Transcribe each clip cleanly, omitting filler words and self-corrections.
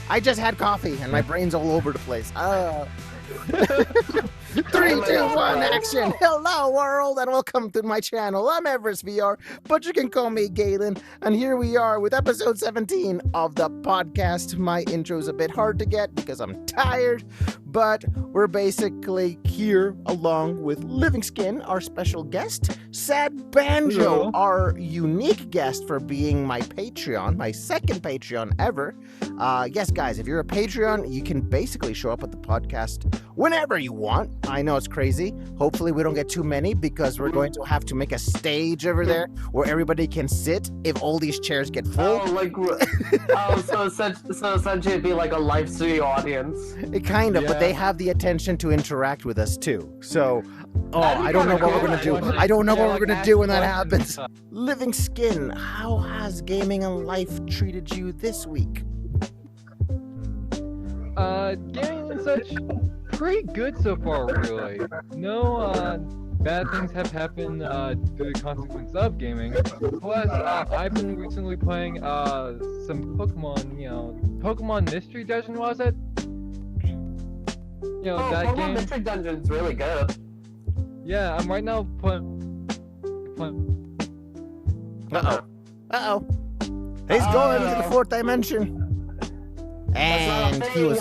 I just had coffee and my brain's all over the place. 3, 2, 1, action! Hello, world, and welcome to my channel. I'm EVEREST VR, but you can call me Galen. And here we are with episode 17 of the podcast. My intro's a bit hard to get because I'm tired, but we're basically here along with Living Skin, our special guest, Sad Banjo, our unique guest for being my Patreon, my second Patreon ever. Yes, guys, if you're a Patreon, you can basically show up at the podcast whenever you want. I know it's crazy. Hopefully we don't get too many because we're going to have to make a stage over there where everybody can sit if all these chairs get full. So essentially it'd be like a live studio audience. It kind of, but they have the attention to interact with us too. So, I don't know what we're going to do. I don't know what we're going to do when that happens. Living Skin, how has gaming and life treated you this week? Gaming and such, pretty good so far, really. No, bad things have happened through the consequence of gaming. Plus, I've been recently playing some Pokemon, Pokemon Mystery Dungeon, was it? That Pokemon game. Mystery Dungeon's really good. Yeah, I'm right now playing. Uh-oh. He's going into the fourth dimension. And he was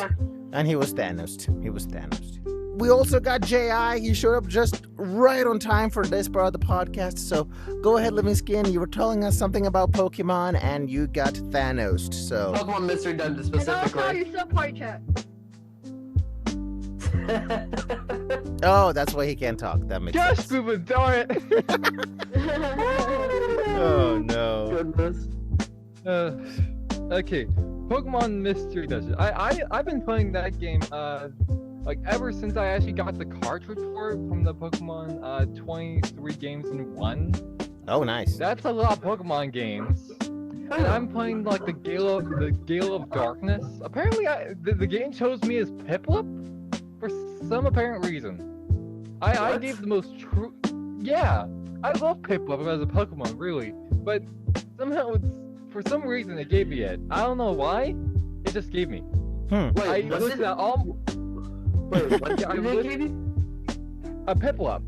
Thanos. He was Thanos. We also got J.I. He showed up just right on time for this part of the podcast. So go ahead, Living Skin. You were telling us something about Pokemon, and you got Thanos. So Pokemon Mystery Dungeon specifically. And also your sub-party chat. oh, that's why he can't talk. That makes Gosh, sense. Booba, darn it! Oh no. Goodness. Okay, Pokemon Mystery Dungeon. I've been playing that game like ever since I actually got the cartridge for it from the Pokemon 23 games in one. Oh, nice. That's a lot of Pokemon games. And I'm playing like the Gale of Darkness. Apparently, the game chose me as Piplup for some apparent reason. I gave the most true. Yeah, I love Piplup as a Pokemon, really, but somehow for some reason it gave me it. I don't know why. It just gave me. Wait, I listed all. Wait, what Yeah, I did it give you? A Piplup.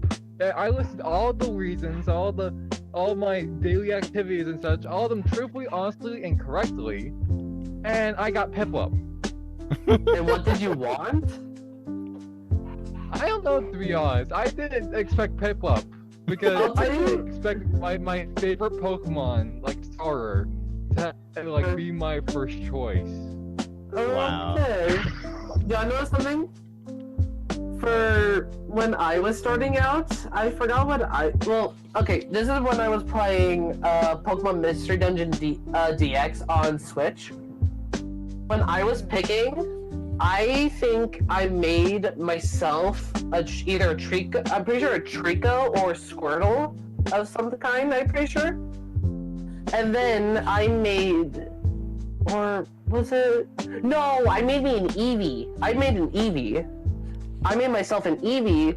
I listed all the reasons, all my daily activities and such, all of them truthfully, honestly, and correctly, and I got Piplup. And what did you want? I don't know, to be honest. I didn't expect Piplup because I didn't expect my favorite Pokemon, like starter, to like be my first choice. Wow. Okay. Do I know something? For when I was starting out, I forgot this is when I was playing Pokemon Mystery Dungeon DX on Switch. When I was picking, I think I made myself either a Trico, I'm pretty sure a Trico or Squirtle of some kind, I'm pretty sure. And then I made, or was it? No, I made me an Eevee. I made an Eevee. I made myself an Eevee,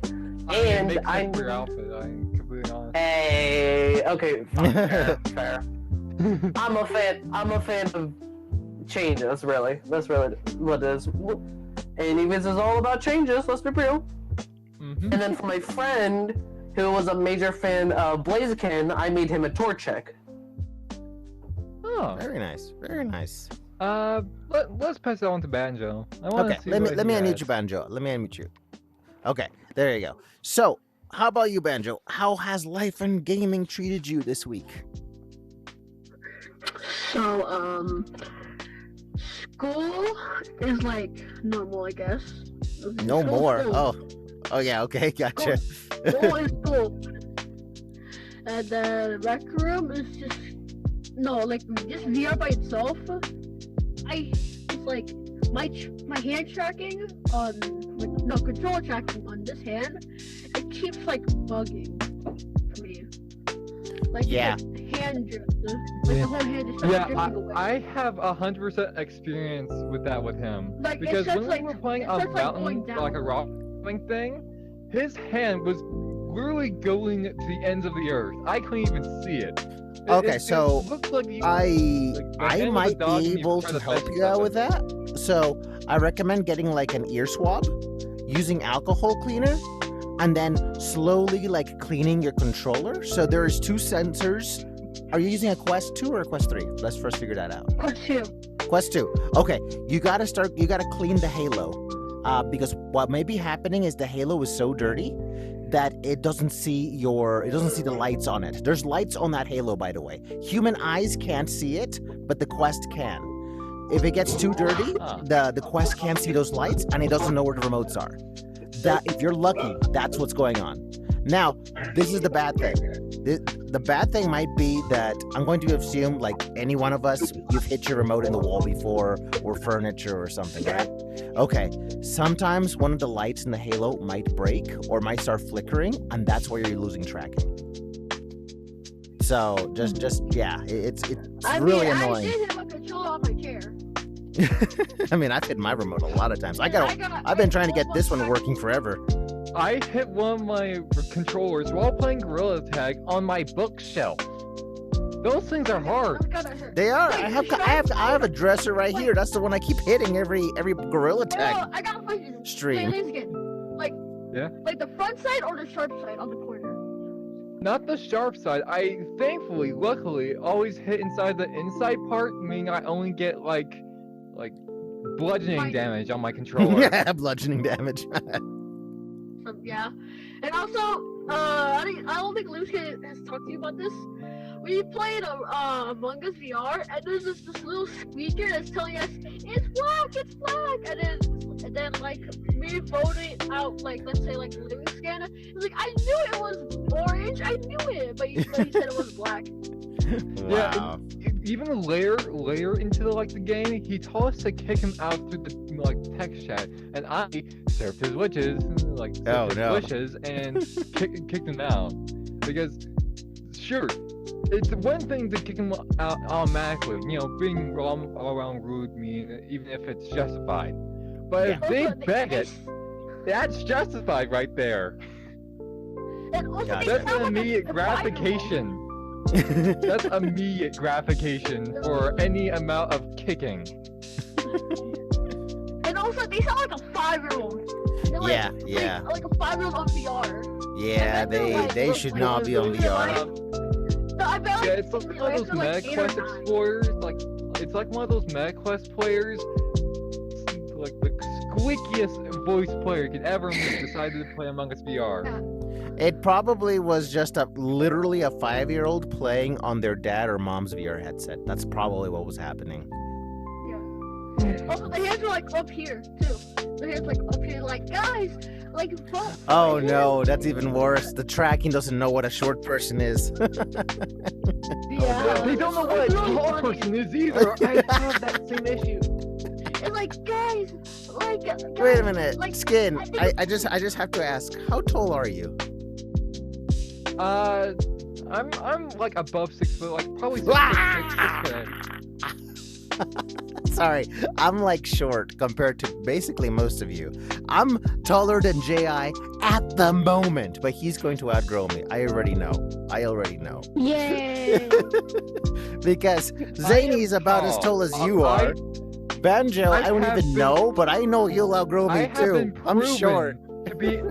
and I'm your outfit. I'm completely honest. Hey, okay, fine, fair. I'm a fan of changes. Really, that's really what it is. And Eevees is all about changes. Let's be real. Mm-hmm. And then for my friend, who was a major fan of Blaziken, I made him a Torchic. Oh, Very nice. Very nice. let's pass it on to Banjo. Okay, let me unmute you, Banjo. Let me unmute you. Okay, there you go. So, how about you, Banjo? How has life and gaming treated you this week? So, school is like normal, I guess. No School, more. school. Oh, yeah. Okay, gotcha. School is school. And the rec room is just just VR by itself. It's like my hand tracking on control tracking on this hand. It keeps like bugging for me. Like Yeah. the hand the whole hand just starts drifting away. I have 100% experience with that with him. Like, it Because starts, when we were playing it a starts, like, mountain, going down. like a rock thing, his hand was literally going to the ends of the earth. I couldn't even see it. Okay, It so looked like you, I like, the hand was might dodging be you able for to the help best you out with weapon. that. So I recommend getting like an ear swab, using alcohol cleaner, and then slowly like cleaning your controller. So there's 2 sensors. Are you using a Quest 2 or a Quest 3? Let's first figure that out. Quest 2. Okay, you gotta clean the halo. Because what may be happening is the halo is so dirty that it doesn't see the lights on it. There's lights on that halo, by the way. Human eyes can't see it, but the Quest can. If it gets too dirty, the Quest can't see those lights, and it doesn't know where the remotes are. That, if you're lucky, that's what's going on. Now, this is the bad thing. The bad thing might be that I'm going to assume, like any one of us, you've hit your remote in the wall before, or furniture or something, right? Okay, sometimes one of the lights in the halo might break or might start flickering, and that's where you're losing tracking. So yeah, it's really annoying. I did have a controller on my chair. I mean, I've hit my remote a lot of times. I've been trying to get this one working forever. I hit one of my controllers while playing Gorilla Tag on my bookshelf. Those things are hard. They are. I have a dresser right here. That's the one I keep hitting every Gorilla Tag I got a question. stream. Like the front side or the sharp side on the corner? Not the sharp side. I thankfully, luckily, always hit inside the inside part, meaning I only get like bludgeoning damage on my controller. Yeah, bludgeoning damage. Yeah, and also, I don't think Luke has talked to you about this. We played Among Us VR, and there's this little squeaker that's telling us it's black, and then like we voted out, like, let's say like living scanner. It's like, I knew it was orange, I knew it, but he said it was black. Wow. Yeah, even layer into the game, he told us to kick him out through the text chat, and I served his wishes, wishes, and kicked him out because sure, it's one thing to kick him out automatically, being all around rude, even if it's justified. But if they beg it, that's justified right there. And also, that's an immediate gratification. That's immediate gratification for any amount of kicking. And also, they sound like a 5-year-old. Yeah. Like a 5-year-old on VR. Yeah, they should not be on VR. No, I bet, yeah, it's like one of those MetaQuest explorers. It's like one of those MetaQuest players, like the squeakiest voice player you could ever meet, decided to play Among Us VR. Yeah. It probably was just literally a 5-year-old playing on their dad or mom's VR headset. That's probably what was happening. Yeah. Also, the hands are like up here too. The hands like up here, like, guys, like. Oh no, that's even worse. The tracking doesn't know what a short person is. Yeah. They don't know what a tall person is either. I have that same issue. And like, guys, guys, Wait a minute, like, Skin. I just have to ask, how tall are you? I'm like above 6 foot, like probably 6'6". Sorry, I'm like short compared to basically most of you. I'm taller than J.I. at the moment, but he's going to outgrow me. I already know. Yeah. Because Zany's about as tall as you are. Banjo, I don't even know, but I know he'll outgrow me too. I'm short. To be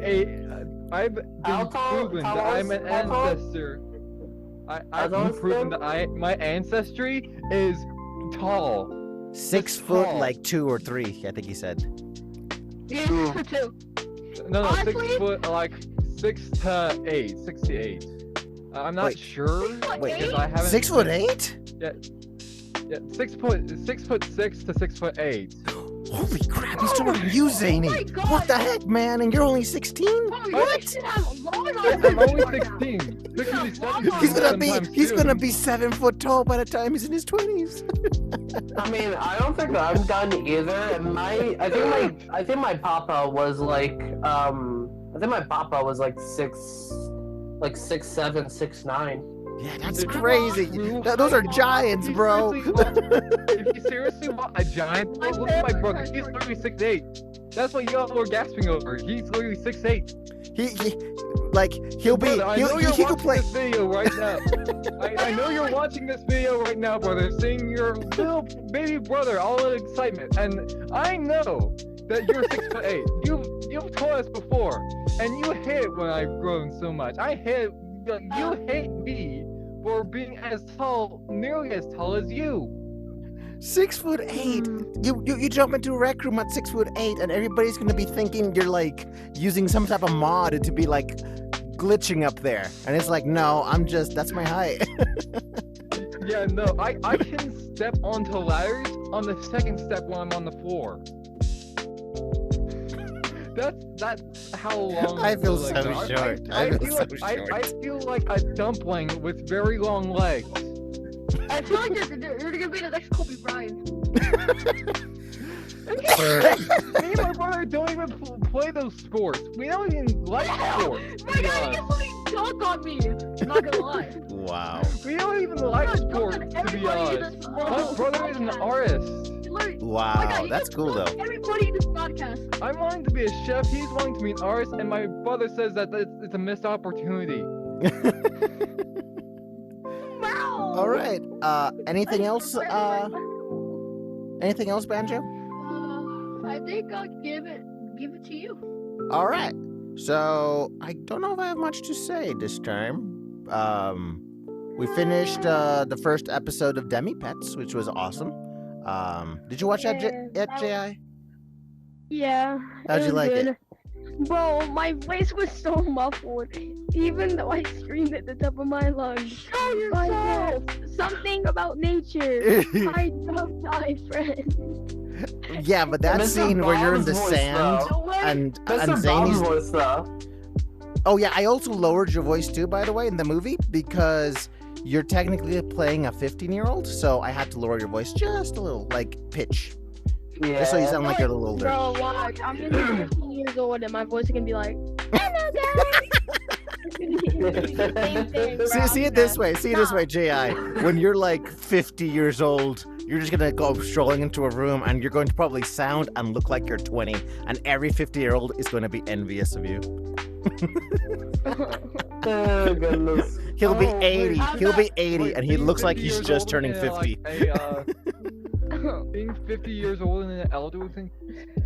I've been proven that I'm an ancestor. I've been proven that my ancestry is tall. 6 foot, like 2 or 3, I think he said. Yeah, 2. No, Honestly, 6 foot, like 6 to 8, 6 to 8. I'm not sure. Wait, I haven't. 6 foot 8? Yeah, 6 foot 6 to 6 foot 8. Holy crap, he's taller than you, Zany. What the heck, man? And you're only 16? What? I'm only 16. He's gonna be 7 foot tall by the time he's in his 20s. I mean, I don't think I'm done either. And I think my papa was like, I think my papa was like 6'7", 6'9". Yeah, that's If you crazy. want true Those are height, giants, bro. if you seriously want a giant, look at my brother. He's literally 6'8". That's what y'all were gasping over. He's literally 6'8". He'll be. Brother, I know He you're could watching play. this video right now. I know you're watching this video right now, brother, seeing your little baby brother all in excitement, and I know that you're 6'8". You've told us before, and you hate when I've grown so much. You hate me for being as tall, nearly as tall as you. 6'8". You jump into a rec room at 6'8", and everybody's gonna be thinking you're like using some type of mod to be like glitching up there, and it's like, no, that's my height. Yeah, no, I can step onto ladders on the second step when I'm on the floor. That's how long. I feel the so legs are. short. I feel like a dumpling with very long legs. I feel like you're gonna be the next Kobe Bryant. Me and my brother don't even play those sports. We don't even like sports. My God, you fucking dunk on me. I'm not gonna lie. Wow. We don't even like sports, to be honest. My brother is an artist. Wow, that's cool though. Everybody in this podcast. I'm wanting to be a chef, he's wanting to be an artist, and my brother says that it's a missed opportunity. Wow. All right. Anything else? Anything else, Banjo? I think I'll give it to you. All right. So I don't know if I have much to say this time. We finished the first episode of Demi Pets, which was awesome. Did you watch that yet, J.I.? Yeah. How'd you like it? Bro, my voice was so muffled, even though I screamed at the top of my lungs. Show yourself. Something about nature. I love my friend. Yeah, but that Mr. scene where you're in the Bob's voice, sand though. and Mr. Zany's. Bob's voice, though. Oh yeah, I also lowered your voice too, by the way, in the movie because you're technically playing a 15-year-old, so I had to lower your voice just a little, like pitch, Yeah. just so you sound like you're a little older. Bro, watch. I'm gonna be 15 years old and my voice is gonna be like, hello guys. See it this way. See it this way, Ji. When you're like 50 years old, you're just gonna go strolling into a room, and you're going to probably sound and look like you're 20, and every 50-year-old is going to be envious of you. Oh, goodness. He'll be Oh, 80. wait. He'll be 80, Wait, and he being looks like 50 he's years just old turning and, 50. Being 50 years old and an elder thing.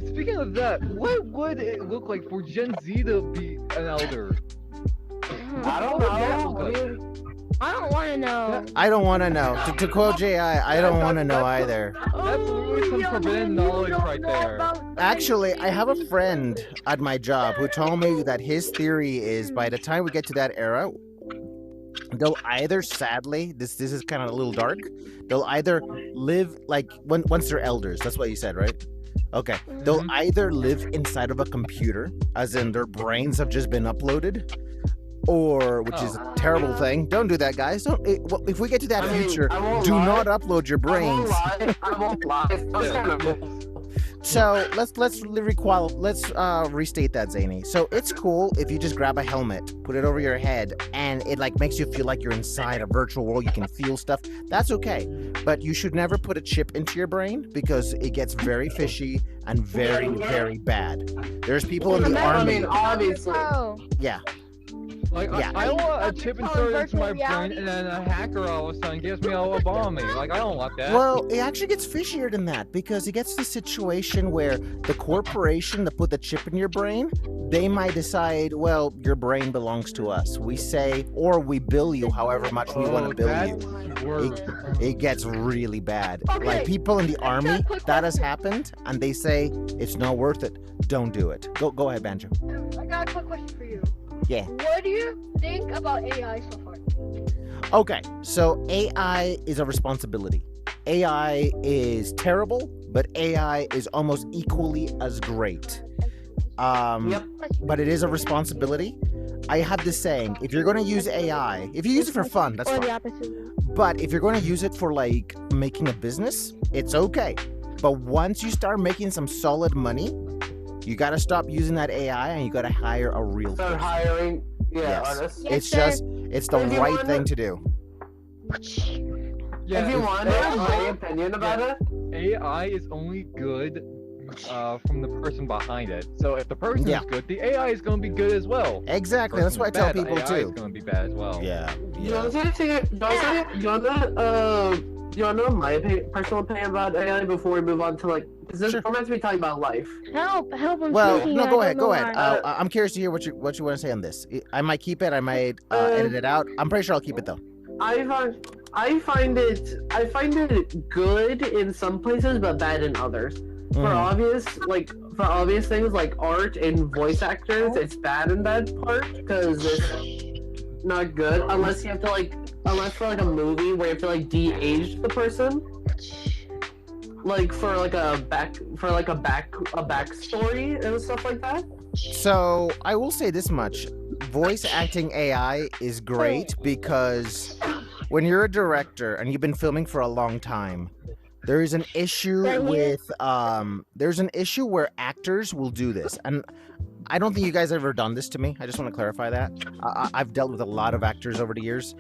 Speaking of that, what would it look like for Gen Z to be an elder? I don't What would that know. look I like? mean, I don't want to know. I don't want to know. To quote J.I., I don't want to know either. That's literally some forbidden knowledge right there. Actually, I have a friend at my job who told me that his theory is by the time we get to that era, they'll either, sadly, this is kind of a little dark, they'll either live like once they're elders. That's what you said, right? Okay. They'll either live inside of a computer, as in their brains have just been uploaded, or, which is a terrible thing. Don't do that, guys. If we get to that future, I won't do lie. not upload your brains. I won't lie. That's kind of cool. So let's restate that, Zany. So it's cool if you just grab a helmet, put it over your head, and it like makes you feel like you're inside a virtual world. You can feel stuff. That's okay, but you should never put a chip into your brain because it gets very fishy and very, very bad. There's people in the I army. mean, obviously. Oh, Yeah. Like, Yeah. I don't want a chip inserted into my virtual brain reality. and then a hacker all of a sudden gives me a lobotomy. Like, I don't want that. Well, it actually gets fishier than that because it gets to the situation where the corporation that put the chip in your brain, they might decide, well, your brain belongs to us. We say, or we bill you however much we want to bill you. that's worse. It gets really bad. Okay. Like people in the army, quick that has question. happened, and they say it's not worth it. Don't do it. Go ahead, Banjo. I got a quick question for you. Yeah. What do you think about AI so far? Okay, so AI is a responsibility. AI is terrible, but AI is almost equally as great. Yep. But it is a responsibility. I have this saying: if you're going to use AI, if you use it for fun, that's or the fine. opposite. But if you're going to use it for like making a business, it's okay. But once you start making some solid money, you got to stop using that AI and you got to hire a real Start person. hiring, Yes. artists. It's sir. just, it's the If you right wanna- thing to do. Yeah, if you it's- want to know my opinion about it, AI is only good from the person behind it. So if the person Yeah. is good, the AI is going to be good as well. Exactly. That's what I tell people AI is too. going to be bad as well. Yeah. you want to know my personal opinion about AI before we move on to like, because this Sure. we're meant to be talking about life. Help! I'm Well, thinking, no, I go don't ahead. know Go ahead. why. I'm curious to hear what you want to say on this. I might keep it. I might edit it out. I'm pretty sure I'll keep it though. I find it good in some places, but bad in others. For Mhm. obvious things like art and voice actors, it's bad in that part because it's not good unless you have to for like a movie where you have to like de-age the person, like for like a backstory and stuff like that. So I will say this much: voice acting AI is great because when you're a director and you've been filming for a long time, there is an issue with there's an issue where actors will do this, and I don't think you guys have ever done this to me. I just want to clarify that. I've dealt with a lot of actors over the years.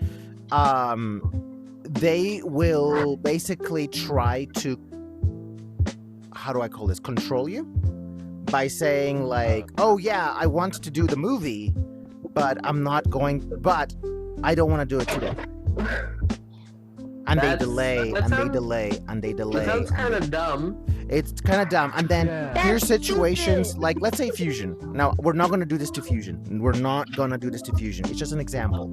They will basically try to, how do I call this, control you by saying like, oh yeah, I want to do the movie, but I don't want to do it today. And they delay, and they delay, and they delay. That sounds kind of dumb. It's kind of dumb. And then Yeah. here's That's situations stupid. like, let's say Fusion. Now, we're not going to do this to Fusion. We're not going to do this to Fusion. It's just an example.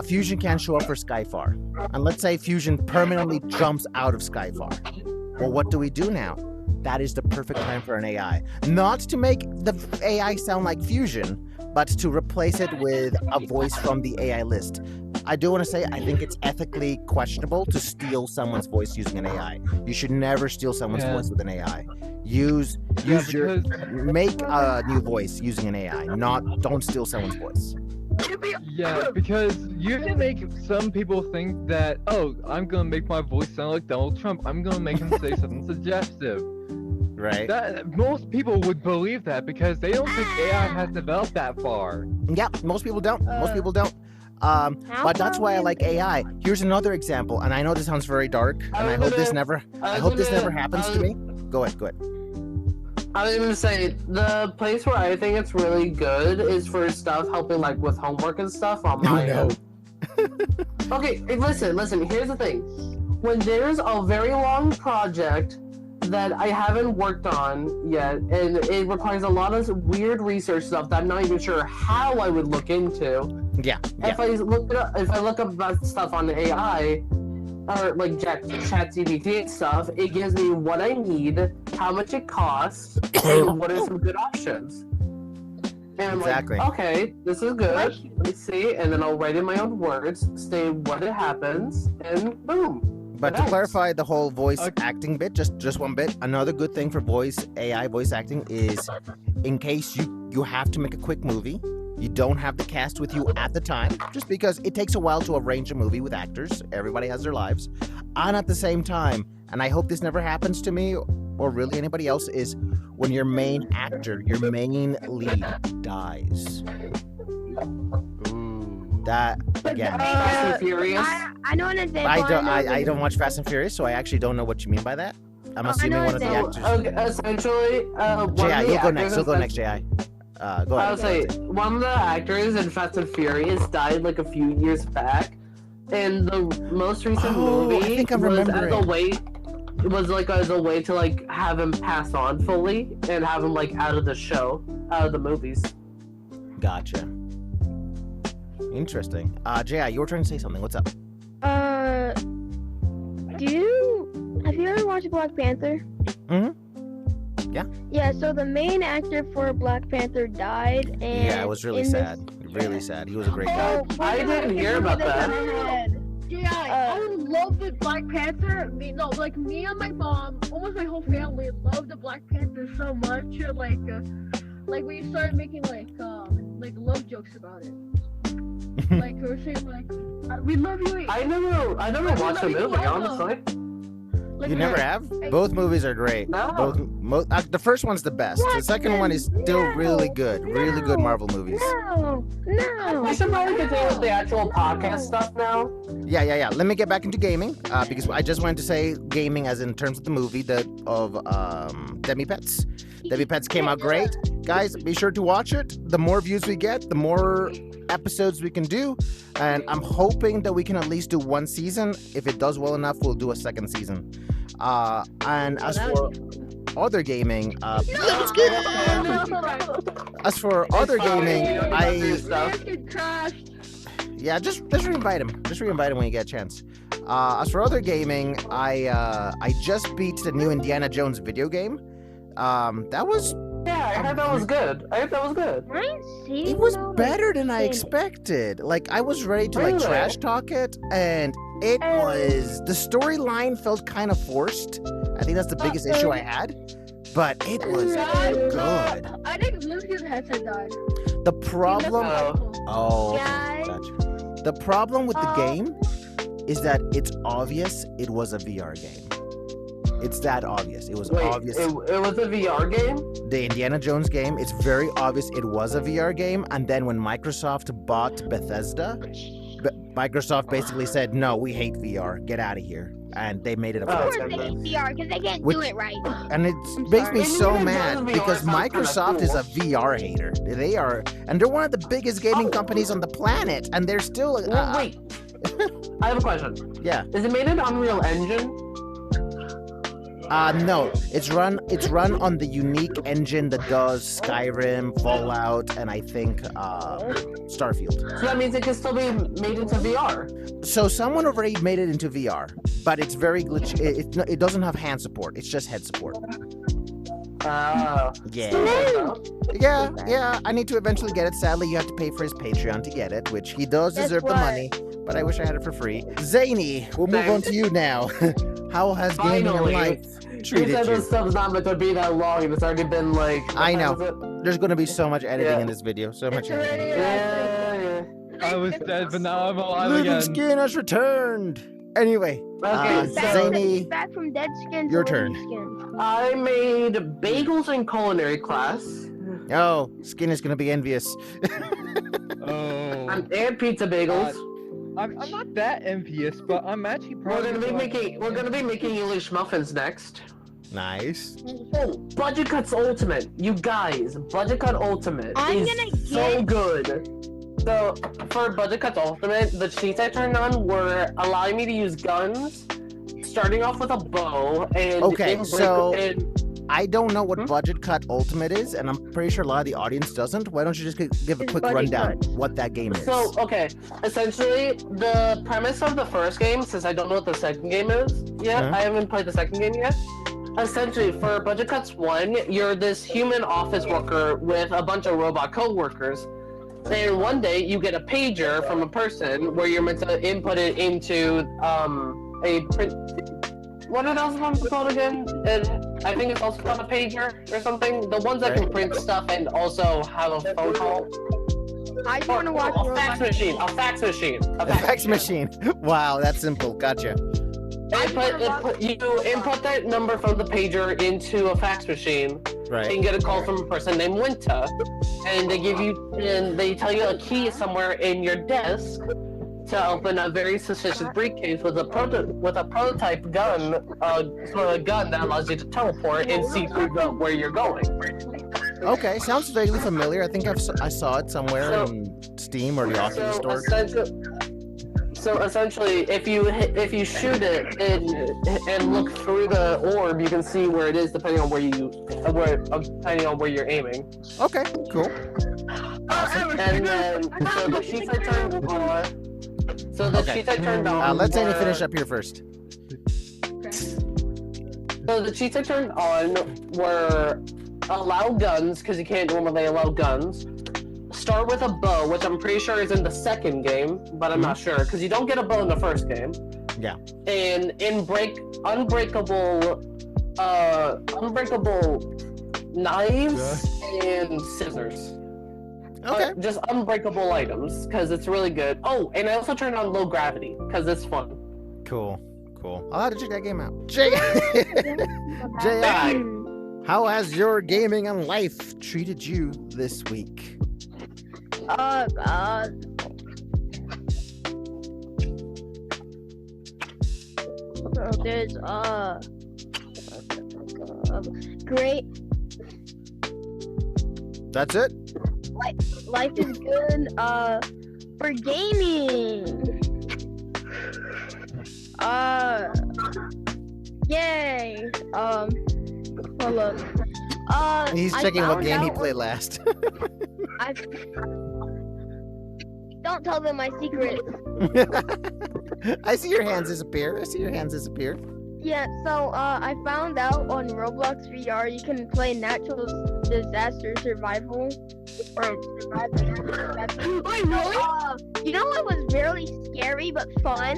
Fusion can't show up for Skyfar. And let's say Fusion permanently jumps out of Skyfar. Well, what do we do now? That is the perfect time for an AI. Not to make the AI sound like Fusion, but to replace it with a voice from the AI list. I do want to say I think it's ethically questionable to steal someone's voice using an AI. You should never steal someone's Yeah. voice with an AI. Make a new voice using an AI. Don't steal someone's voice. Yeah, because you can make some people think that, oh, I'm gonna make my voice sound like Donald Trump. I'm gonna make him say something suggestive. Right? That most people would believe that because they don't think AI has developed that far. Yeah, most people don't. Most people don't. But that's why I like AI. Here's another example, and I know this sounds very dark, and I hope this never happens to me. Go ahead. I was gonna say the place where I think it's really good is for stuff helping like with homework and stuff on my end. Okay, listen. Here's the thing: when there's a very long project that I haven't worked on yet, and it requires a lot of weird research stuff that I'm not even sure how I would look into. Yeah. If I look up about stuff on the AI or like ChatGPT and stuff, it gives me what I need, how much it costs, and what are some good options. And I'm Exactly. like, okay, this is good. Let me see, and then I'll write in my own words, say what it happens, and boom. But to Nice. clarify the whole voice Okay. acting bit, just one bit. Another good thing for AI voice acting is, in case you have to make a quick movie, you don't have the cast with you at the time, just because it takes a while to arrange a movie with actors. Everybody has their lives, and at the same time, and I hope this never happens to me or really anybody else, is when your main actor, your main lead dies. That again. Fast and Furious. I know an example. I don't watch Fast and Furious, so I actually don't know what you mean by that. I'm assuming one of the know actors. Okay, essentially, one JI, of the you'll go next. actors You'll go in next, JI. Go I ahead. would say one of the actors in Fast and Furious died like a few years back, and the most recent Oh, I movie think I'm was remembering. as a way to like have him pass on fully and have him like out of the movies. Gotcha. Interesting. JI, you were trying to say something. What's up? Have you ever watched Black Panther? Mhm. Yeah. Yeah, so the main actor for Black Panther died, and Yeah, it was really in sad. this- Really sad. He was a great guy. Oh, I didn't hear about that. Yeah, I love the Black Panther. Me and my mom, almost my whole family, loved the Black Panther so much. Like we started making like love jokes about it. Like we were saying like, we love you. I never watched the movie, honestly. You never have? Both movies are great. No. The first one's the best. The second one is still really good. Really good Marvel movies. No. We should probably continue with the actual podcast stuff now. Yeah. Let me get back into gaming because I just wanted to say gaming as in terms of the movie of Demi Pets. Demi Pets came out great. Guys, be sure to watch it. The more views we get, the more episodes we can do. And I'm hoping that we can at least do one season. If it does well enough, we'll do a second season. And as for other gaming, No. as for other gaming, Yeah, just re-invite him. Just re-invite him when you get a chance. As for other gaming, I just beat the new Indiana Jones video game. That was Yeah, I heard that was good. it was better than I expected. Like I was ready to like Really? trash talk it, and it was the storyline felt kind of forced. I think that's the biggest issue I had. But it was good. I think Lucas headset died. The problem. Oh, okay, Guys. gotcha. The problem with the game is that it's obvious it was a VR game. It's that obvious. It was obvious. It was a VR game? The Indiana Jones game, it's very obvious it was a VR game. And then when Microsoft bought Bethesda, Microsoft basically said, no, we hate VR. Get out of here. And they made it a Oh, Of VR course they game. hate VR because they can't Which- do it right. And it I'm makes sorry. me so Indiana mad Jones VR because sounds kinda Microsoft is cool. a VR hater. They are, and they're one of the biggest gaming companies on the planet, and they're still. Well, wait. I have a question. Yeah. Is it made in Unreal Engine? No, it's run on the unique engine that does Skyrim, Fallout, and I think Starfield. So that means it can still be made into VR. So someone already made it into VR, but it's very glitchy. It doesn't have hand support. It's just head support. Oh. Yeah. I need to eventually get it. Sadly, you have to pay for his Patreon to get it, which he does Guess deserve the what? money. But I wish I had it for free. Zany, we'll move on to you now. How has gaming and Finally. life You treated said you? this stuff's not meant to be that long, and it's already been like. I know. what time is There's going to be so much editing Yeah. in this video. So much It's already editing. it? Yeah. I was dead, but now I'm alive Living again. Skin has returned. Anyway, Okay, He's back, Zany, he's back from dead skin to your living turn. Skin. I made bagels in culinary class oh, Skin is going to be envious. Oh. and pizza bagels. I'm not that envious, but I'm actually proud We're of gonna be making English muffins next. Nice. Oh, Budget Cuts Ultimate, you guys! Budget Cut Ultimate I'm is gonna so get- good. So for Budget Cuts Ultimate, the cheats I turned on were allowing me to use guns, starting off with a bow, and Okay, so- and I don't know what Hmm? Budget Cut Ultimate is, and I'm pretty sure a lot of the audience doesn't. Why don't you just give a It's quick Budget rundown Cut. what that game is? So, okay, essentially, the premise of the first game, since I don't know what the second game is yet, Uh-huh. I haven't played the second game yet. Essentially, for Budget Cuts 1, you're this human office worker with a bunch of robot co-workers. And one day, you get a pager from a person where you're meant to input it into a print. What are those ones called again? I think it's also called a pager or something. The ones that can print stuff and also have a phone call. I just want to watch A fax machine. A fax machine. A fax machine. Wow, that's simple. Gotcha. You input that number from the pager into a fax machine Right. and get a call from a person named Winta, and they tell you a key is somewhere in your desk to open a very suspicious briefcase with a prototype gun, sort of a gun that allows you to teleport and see where you're going. Okay, sounds vaguely familiar. I think I saw it somewhere in Steam or the Oculus store. So essentially, if you shoot it and look through the orb, you can see where it is depending on where you're aiming. Okay, cool. And then so the sheets I turned on. So the Okay. sheets I turned on. Let's say were- to finish up here first. So the cheats I turned on were allow guns, because you can't normally allow guns. Start with a bow, which I'm pretty sure is in the second game, but I'm not sure, because you don't get a bow in the first game. Yeah. And unbreakable knives and scissors. Okay. Just unbreakable items, because it's really good. Oh, and I also turned on low gravity, because it's fun. Cool. Cool. I'll have to check that game out. J.I., how has your gaming and life treated you this week? So there's great. That's it? Life is good. For gaming. Yay. Hold up. He's I checking what found game he out played last. Don't tell them my secret. I see your hands disappear. Yeah, so I found out on Roblox VR you can play natural disaster survival or survival. Wait, really? You know what was really scary but fun?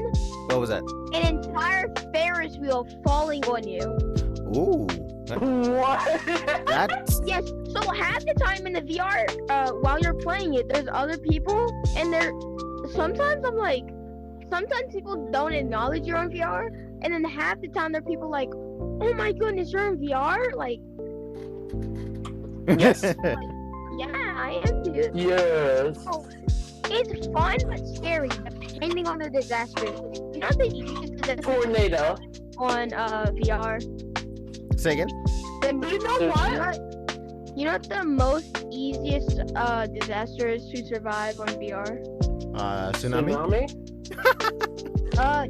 What was that? An entire Ferris wheel falling on you. Ooh. What? That's... Yes, so half the time in the VR, while you're playing it, there's other people, and sometimes people don't acknowledge you're on VR, and then half the time there are people like, oh my goodness, you're in VR? Like, Yes. yeah, I am too. Yes. So, it's fun but scary, depending on the disaster. You know the easiest disaster Tornado. on VR? Say again? You know what? You know what the most easiest disaster is to survive on VR? Tsunami?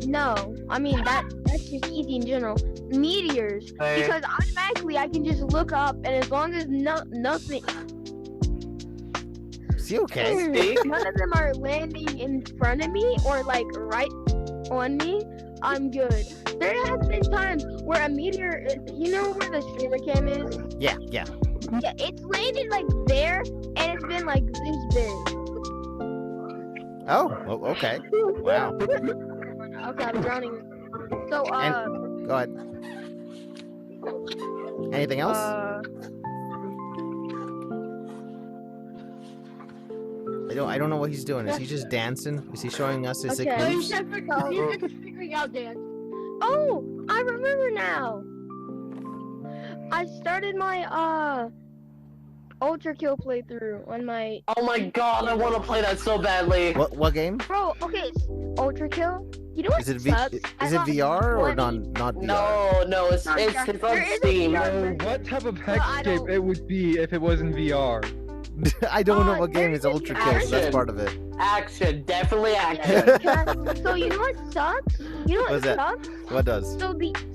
No. I mean that's just easy in general. Meteors, Hey. because automatically I can just look up, and as long as nothing, Is he okay? none of them are landing in front of me or like right on me, I'm good. There has been times where a meteor, you know where the streamer cam is? Yeah. Yeah, it's landed like there, and it's been like this big. Oh, okay. Wow. Okay, I'm drowning. So, Go ahead. Anything else? I don't know what he's doing. Is he just dancing? Is he showing us his sick Okay. No, you moves? said figuring out dance. Oh, I remember now. I started my Ultra Kill playthrough on my Oh my god, I want to play that so badly. What game? bro. Okay, it's Ultra Kill. You know what Is it sucks? I is it got VR or 20 not VR? No, it's Not it's VR. on There is a Steam. VR. What type of I hexscape don't- it would be if it was in VR? I don't know what there game is is an Ultra Kill, so that's action. part of it. Action, definitely action. Yeah, so you know what sucks? You know what What's that? sucks? What does?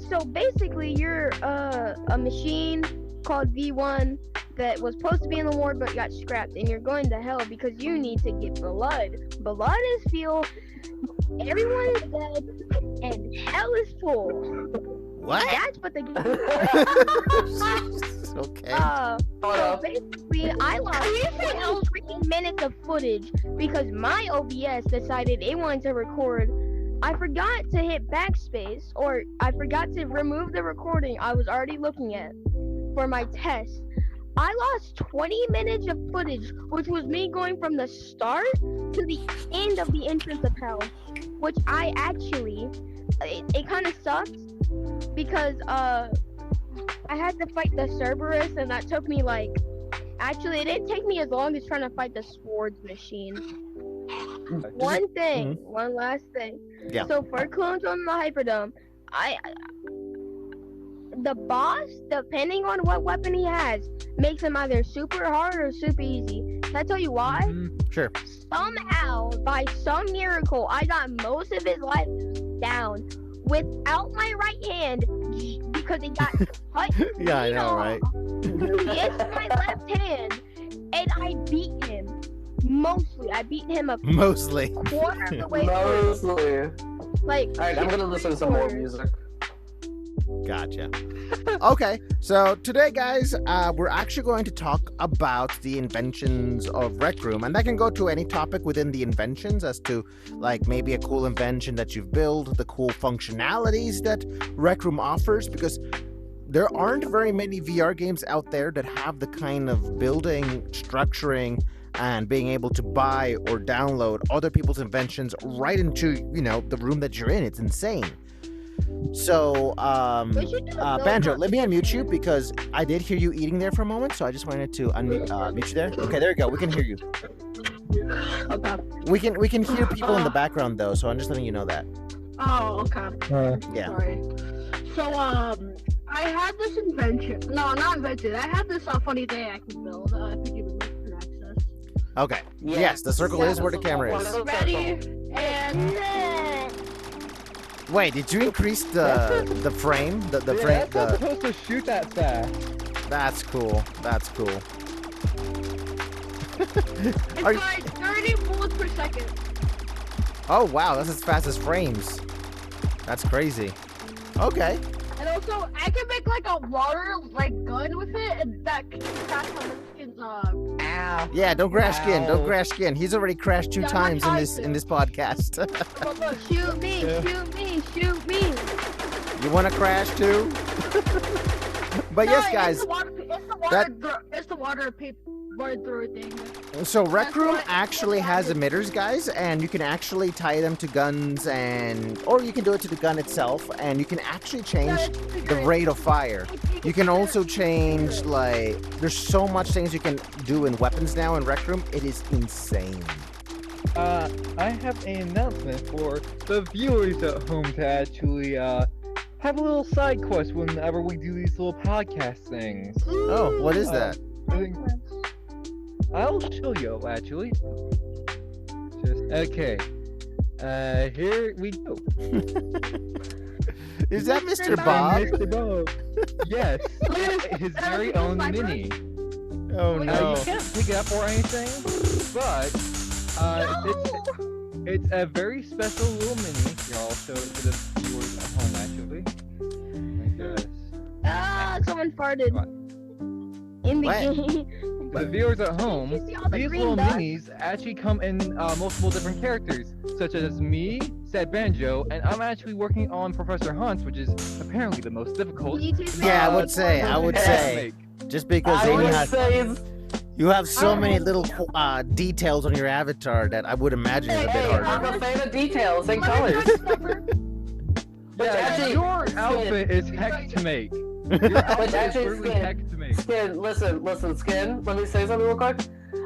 So basically you're a machine called V1 that was supposed to be in the war but got scrapped, and you're going to hell because you need to get blood. Blood is fuel. Everyone is dead, and hell is full. What? That's what the game. Okay. So basically, I lost 20 freaking minutes of footage because my OBS decided it wanted to record. I forgot to hit backspace, or I forgot to remove the recording I was already looking at for my test. I lost 20 minutes of footage, which was me going from the start to the end of the entrance of hell, which I actually, it kind of sucks because I had to fight the Cerberus, and that took me like, actually it didn't take me as long as trying to fight the Swords machine. One last thing. Yeah. So for clones on the Hyperdome, the boss, depending on what weapon he has, makes him either super hard or super easy. Can I tell you why? Sure. Somehow, by some miracle, I got most of his life down without my right hand because it got cut. Yeah, I know, right? It's my left hand, and I beat him. Mostly, I beat him a Mostly. quarter of the way through. Mostly. Like, Alright, I'm gonna listen to some more music. Gotcha. Okay, so today, guys, we're actually going to talk about the inventions of Rec Room, and that can go to any topic within the inventions as to, like, maybe a cool invention that you've built, the cool functionalities that Rec Room offers, because there aren't very many VR games out there that have the kind of building, structuring, and being able to buy or download other people's inventions right into, the room that you're in. It's insane. So, We should do a Banjo, build let me unmute you because I did hear you eating there for a moment, so I just wanted to mute you there. Okay, there you go. We can hear you. Okay. We can hear people in the background though, so I'm just letting you know that. Oh, okay. Yeah. Sorry. So, I had this invention. No, not invention. I had this funny thing I could build. I think it would make for access. Okay. Yeah. Yes, the circle is where the camera is. Ready? And Wait, did you increase the frame? The Yeah, frame. that's not supposed to shoot that fast. That's cool. That's cool. it's Are you- like 30 bullets per second. Oh wow, that's as fast as frames. That's crazy. Okay. And also, I can make like a water gun with it, and that can crash my skin's Ow. Yeah, don't crash skin. Don't Ow. crash skin. He's already crashed 2 Yeah, I'm times not in this podcast. Shoot me, Yeah. shoot me, shoot me. You want to crash too? But yes, guys. It's the water thrower thing. So Rec That's Room what- actually has emitters, guys, and you can actually tie them to guns, or you can do it to the gun itself, and you can actually change the rate of fire. You can also change, like, there's so much things you can do in weapons now in Rec Room. It is insane. I have an announcement for the viewers at home to actually have a little side quest whenever we do these little podcast things. Oh, what is that? I think I'll show you actually. Just okay. Here we go. Is that Mr. Mr. Bob? Mr. Bob. Yes, his very own mini. Oh no. You can't pick it up or anything, but it's a very special little mini. Here, I'll show it to the viewers at home actually. I guess. Ah, someone farted. What? In the What? game. To the viewers at home, You see all the these green little dots? minis actually come in multiple different characters, such as me, Sad Banjo, and I'm actually working on Professor Hunt, which is apparently the most difficult. You two Yeah, I made would say, I would to say. make. Just because I Amy would has, say, you have so many little details on your avatar that I would imagine is a bit hey, harder. I'm a fan of details and Let me colors. try to remember. Which Yeah, actually, your Skin, outfit is heck to make. Your outfit is actually, really Skin. heck to make. Skin, listen, Skin. Let me say something real quick.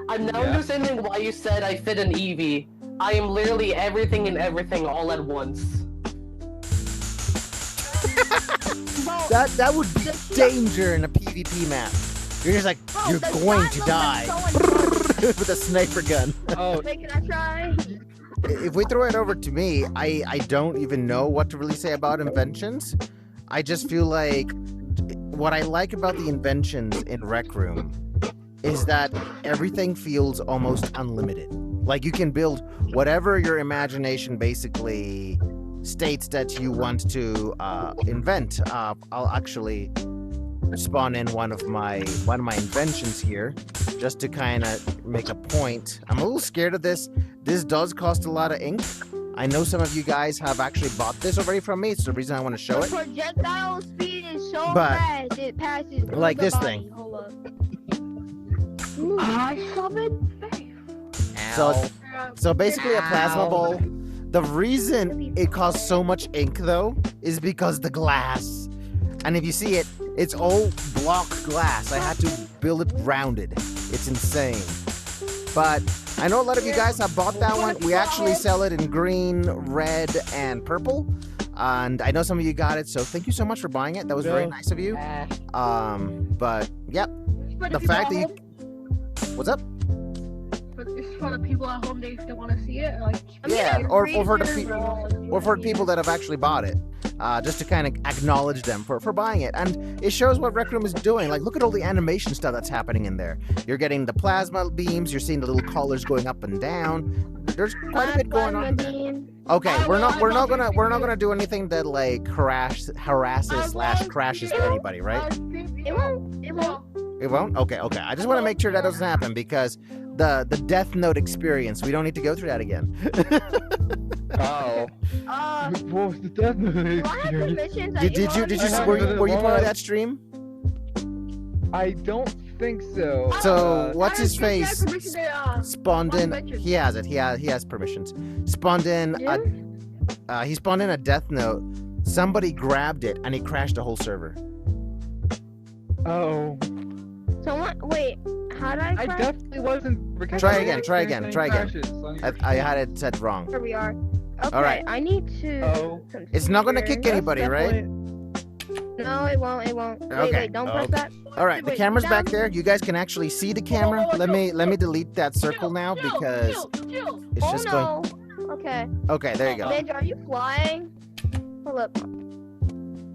I'm now Yeah. understanding why you said I fit an Eevee. I am literally everything and everything all at once. That would be danger in a PvP map. You're just like, Bro, you're the going to platinum die is so important. with a sniper gun. Oh, Wait, can I try? If we throw it over to me, I don't even know what to really say about inventions. I just feel like what I like about the inventions in Rec Room is that everything feels almost unlimited. Like you can build whatever your imagination basically states that you want to invent. I'll actually spawn in one of my inventions here just to kind of make a point. I'm a little scared of this. This does cost a lot of ink. I know some of you guys have actually bought this already from me. It's the reason I want to show The it. projectile speed is so But- fast, it passes through like the this body. thing. Hold up. I summon faith. So basically a plasma Ow. ball. The reason it costs so much ink though is because the glass. And if you see it, it's all block glass. I had to build it rounded. It's insane. But I know a lot of you guys have bought that one. We actually sell it in green, red, and purple. And I know some of you got it, so thank you so much for buying it. That was very Yeah. nice of you. But yep, For the people fact at that you... home, What's up? it's for the people at home, if they want to see it. Like, Yeah, or for the people. for people that have actually bought it, just to kind of acknowledge them for buying it. And it shows what Rec Room is doing. Like, look at all the animation stuff that's happening in there. You're getting the plasma beams, you're seeing the little colors going up and down. There's quite a bit going on. Okay, we're not gonna do anything that like harasses / crashes anybody, right? It won't. It won't. It won't? Okay. I just want to make sure that doesn't happen because the Death Note experience, we don't need to go through that again. oh. What was the death Do I have experience? permissions? Were you part of that stream? I don't think so. So what's his I have face? permission to, Spawned in. Unventured. He has it. He has permissions. Spawned in. Yeah? He spawned in a Death Note somebody grabbed it and it crashed the whole server. Oh. Someone, wait, how did I I crash? definitely wasn't. because Try I again, didn't try experience again, any try again. crashes on your I had it said wrong. Here we are. Okay, Alright. I need to. Oh. It's not gonna kick configure- anybody, right? No, it won't. It won't. Wait, Okay, wait, don't press okay. that. All right, the Wait, camera's down. back there. You guys can actually see the camera. Let me delete that circle now because it's Oh just going. no. Okay. Okay, there you go. Banjo, are you flying? Hold up.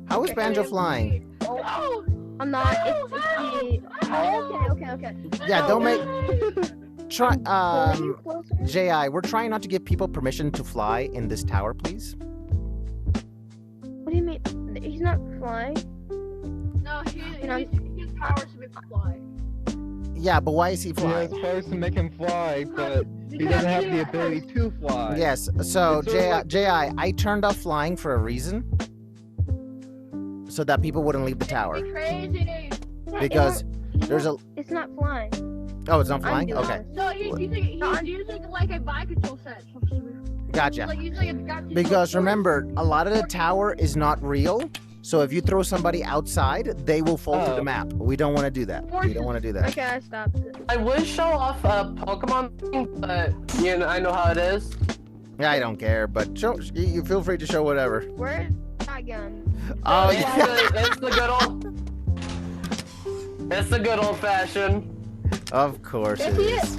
How is Okay. Banjo flying? Oh, I'm not. It's the. Oh, okay. Yeah, don't make. Try. Pulling you closer? Ji, we're trying not to give people permission to fly in this tower, please. What do you mean? He's not flying. no, he And I'm- has powers to make him fly. Yeah, but why is he He has flying? powers to make him fly, but he Because doesn't have he the has- ability to fly. Yes. So It's sort of Ji, I turned off flying for a reason, so that people wouldn't leave the tower. Be crazy. Yeah, Because he's there's not, It's not flying. Oh, it's not I'm flying. doing Okay, this. No, he's using like a mind control set. gotcha. Like using a gun control Because sword. remember, a lot of the tower is not real. So if you throw somebody outside, they will fall to the Oh. map. We don't want to do that. We don't want to do that. Okay, I stopped it. I would show off a Pokemon thing, but you know, I know how it is. Yeah, I don't care, but you feel free to show whatever. Where's that gun? Oh it's, yeah, it's the good old. It's the good old fashioned. of course it Yes, is.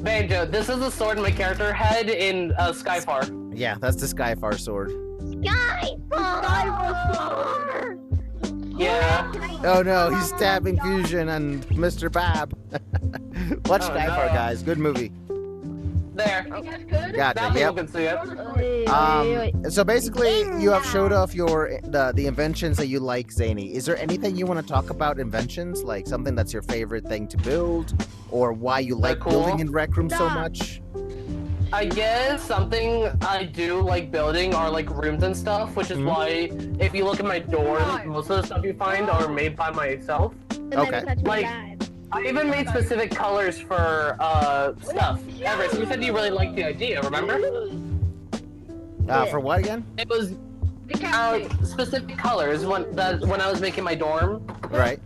Banjo, this is the sword my character had in Skyfar. Yeah, that's the Skyfar sword. Skyfall! Yeah. Oh no, he's stabbing Fusion and Mr. Bab. Watch Oh, Skyfar, no. guys. Good movie. There. You guys good? Gotcha. Now people Yep. can see it. So basically, you have showed off your the inventions that you like, Zany. Is there anything you want to talk about inventions, like something that's your favorite thing to build, or why you like cool. building in Rec Room so Stop. much? I guess something I do like building are like rooms and stuff, which is Mhm. why if you look at my dorm, Why? most of the stuff you find are made by myself. Okay. Like- I even made specific colors for stuff. Everest, you said you really liked the idea, remember? For what again? It was Decapitate. specific colors when I was making my dorm. Right.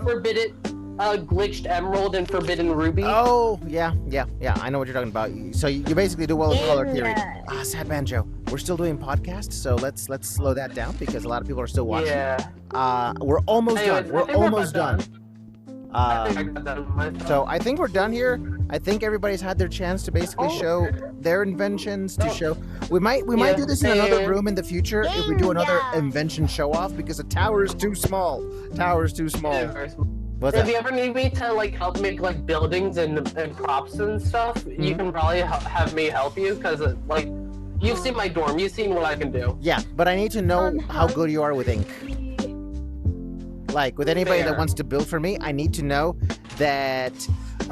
Forbidden, glitched emerald and forbidden ruby. Oh, yeah. I know what you're talking about. So you basically do well with color theory. Sad Banjo. We're still doing podcasts, so let's slow that down because a lot of people are still watching. Yeah. We're almost Anyways, done. We're I think we're almost about done. I think I got that on my phone. So I think we're done here. I think everybody's had their chance to basically show their inventions. To show, we might Yeah. do this in another Yeah. room in the future if we do another invention show off because the tower is too small. Tower is too small. What's If that? you ever need me to like help make like buildings and props and stuff, you can probably have me help you because like you've seen my dorm, you've seen what I can do. Yeah, but I need to know how good you are with ink. Like with anybody that Fair. wants to build for me, I need to know that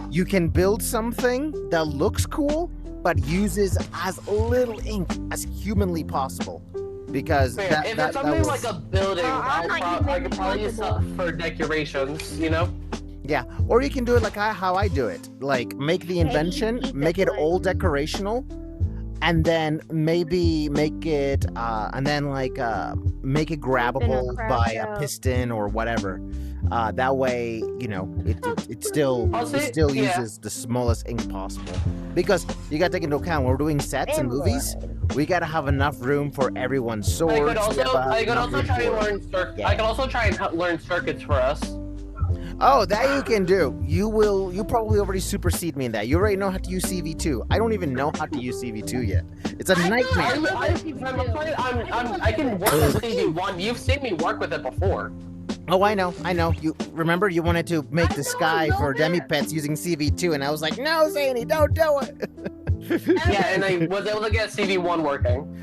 you can build something that looks cool but uses as little ink as humanly possible. Because Fair. that, If that, it's something that will, like a building, I'm not I could probably use using stuff for decorations, you know? yeah, or you can do it like how I do it. Like make the invention, keep make it it like- all decorational, and then maybe make it make it grabbable craft by a out. piston or whatever. That way, you know, it still Also, yeah. uses the smallest ink possible. Because you gotta take into account when we're doing sets and movies, we gotta have enough room for everyone's swords. I we could also, gotta have I could enough also room try and for- learn Yeah. I could also try and learn circuits for us. Oh, that you can do. You probably already supersede me in that. You already know how to use CV2. I don't even know how to use CV2 yet. It's a nightmare. I can work with CV1. You've seen me work with it before. Oh, I know. You remember you wanted to make the sky for Demi-Pets using CV2, and I was like, no, Zany, don't do it. Yeah, and I was able to get CV1 working.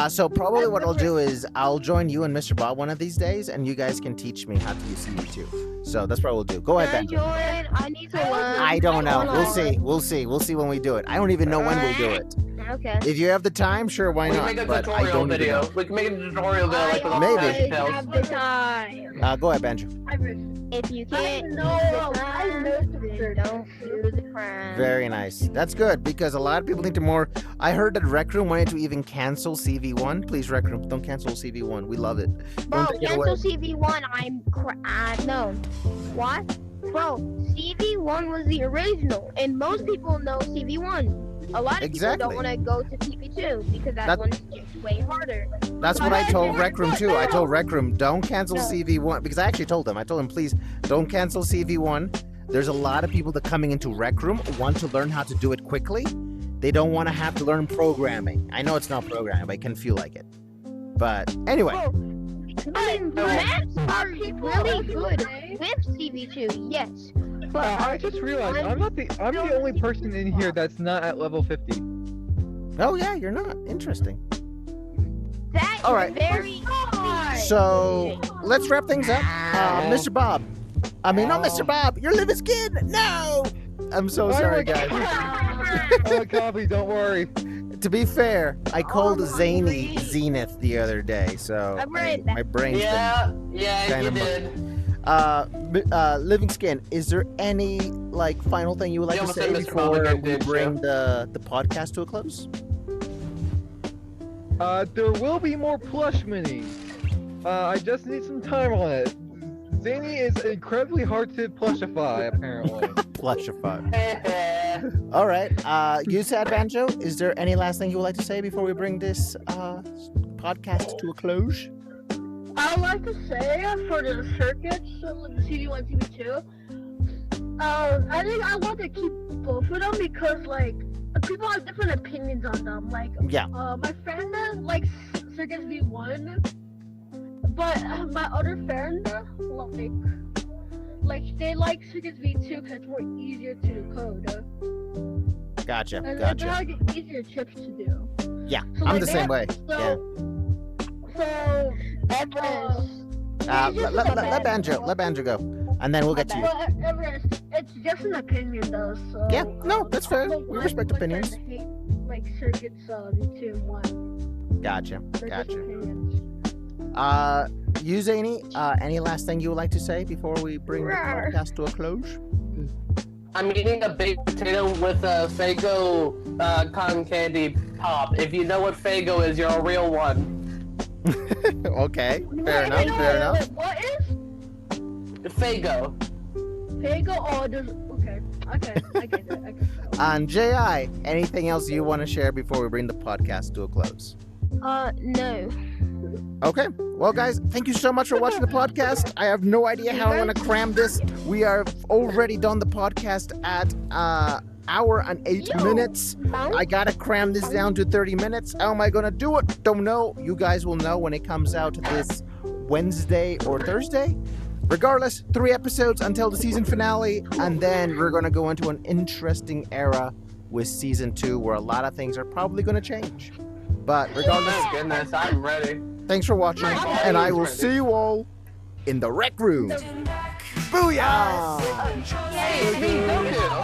So probably what I'll do is I'll join you and Mr. Bob one of these days, and you guys can teach me how to use CV2. So that's what we'll do. Go ahead, Can I Ben. join? I need to learn. I don't know. Hold We'll on. see. We'll see when we do it. I don't even know when we'll do it. Okay. If you have the time, sure, why We not? can make a But I tutorial don't even video. know. We can make a tutorial video like with all Maybe. the I details. have the time. Go ahead, Banjo. If you I can't know. I know then don't do the crime. Very nice. That's good because a lot of people need to more. I heard that Rec Room wanted to even cancel CV1. Please, Rec Room, don't cancel CV1. We love it. Bro, Don't take it cancel away. CV1. No. What? Bro, CV1 was the original, and most people know CV1. A lot of Exactly. people don't want to go to CV2 because that one's just way harder. That's what I told Rec Room too. I told Rec Room, don't cancel CV1 because I actually told them. I told them, please don't cancel CV1. There's a lot of people that coming into Rec Room want to learn how to do it quickly. They don't want to have to learn programming. I know it's not programming, but it can feel like it. But anyway. Bro, I mean, maps are really good with CV2, yes. But I just realized I'm the only person in here that's not at level 50. Oh yeah, you're not. Interesting. that All is right. very hard. So let's wrap things up. Mr. Bob. I mean, not Mr. Bob. You're living skin. No. I'm so sorry, guys. Copy, don't worry. To be fair, I called Zany Zenith the other day, so I've read that. my brain's Yeah, yeah, Kinda you mu- did. Living Skin, is there any final thing you would like You to almost say said Mr. before Mulligan, we didn't bring you? the podcast to a close? There will be more plush minis. I just need some time on it. Zany is incredibly hard to plushify, apparently. Plushify. All right. You said, Banjo, is there any last thing you would like to say before we bring this podcast to a close? I would like to say for the circuits, like the CV1, CV2, I think I want to keep both of them because people have different opinions on them. Yeah. My friend likes circuits V1, but my other friend they like circuits V2 because it's more easier to code. Gotcha. And Gotcha. they're easier chips to do. Yeah, So, I'm like, the they same have- way. Yeah. So Let Banjo go, and then we'll get to you. Well, Everest, it's just an opinion though, so... Yeah, no, that's fair. I We respect my opinions. friends hate, circuits, V2 and 1. Gotcha. They're just Gotcha. opinions. You, Zany, any last thing you would like to say before we bring the podcast to a close? I'm eating a baked potato with a Fago cotton candy pop. If you know what Fago is, you're a real one. Okay, fair enough, fair enough. Wait, what is? Fago. Fago? Oh, there's... Okay, I get it. And J.I., anything else you want to share before we bring the podcast to a close? No. Okay. Well, guys, thank you so much for watching the podcast. I have no idea how I'm going to cram this. We are already done the podcast at hour and 8 minutes. I got to cram this down to 30 minutes. How am I going to do it? Don't know. You guys will know when it comes out this Wednesday or Thursday. Regardless, 3 episodes until the season finale, and then we're going to go into an interesting era with season 2 where a lot of things are probably going to change. But regardless, Oh goodness, I'm ready. thanks for watching, and I will see you all in the rec room. Booyah! Hey, don't do it.